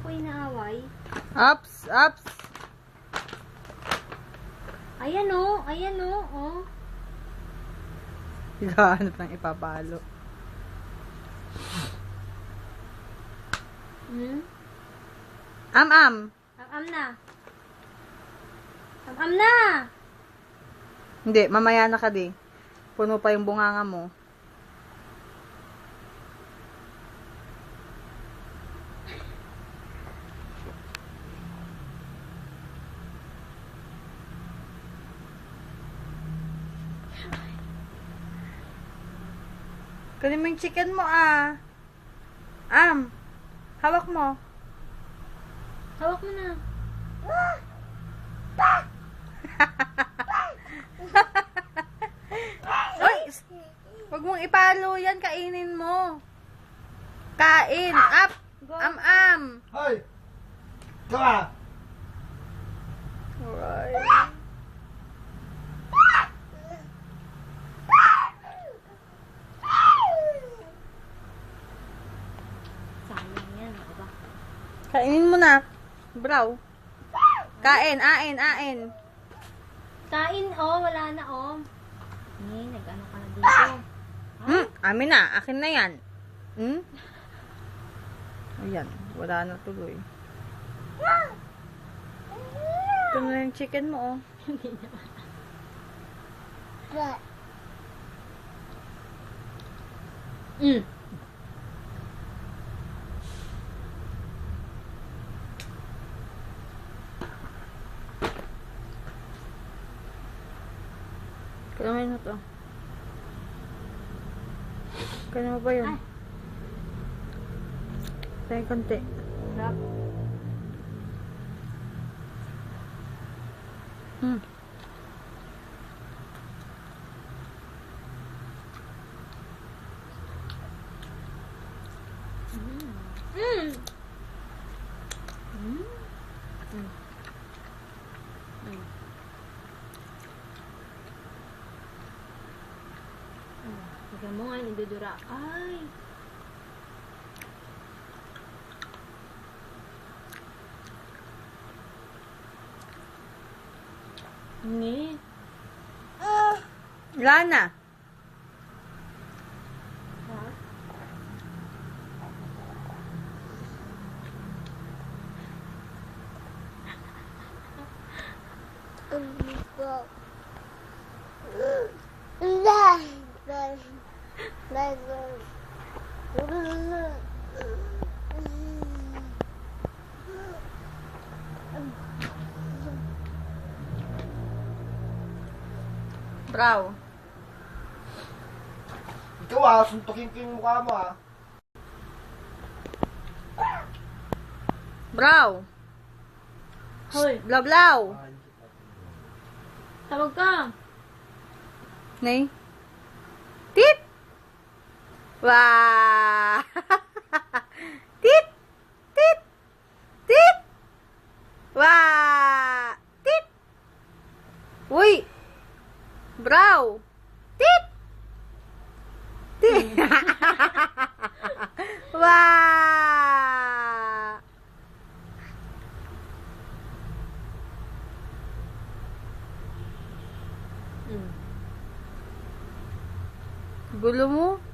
ko inaaway. Ups, ups. Ayan o, ayan o, oh. Gahanap ng ipapalo. Hmm? Am-am. Am-am na. Am-am na! Hindi, mamaya na ka di. Puno pa yung bunganga mo. Kunin mo yung chicken mo ah. Hawak mo. Hawak mo na. Uy! Huwag mong ipalo yan, kainin mo. Kain, up. Go. Am-am. Hoy! Ito ah! Alright. Sayang yan, ako ba? Kainin mo na. Braw. Kain, ain. Kain, oh, wala na, oh. Nag-ano ka na dito. Amin na. Akin na yan. Ayan. Wala na tuloy. Ito na yung chicken mo, oh. Mm. Kailangan mo to. Kaya mo ba yun? Ay. Tayo konti. Sarap. Mm. Tignan mo nga, nidudura. Ay! Ni. Wala na. Ha? Braw. Ikaw ah, suntukin ko yung mukha mo ah. Braw. Hoy, Blablaw. tawag ka. Nay. Tit. Wow. Tit. Tit. Tit. Wow. Tit. Uy. Braw. Tit. Tit. Wow. Mm. Gulo mo.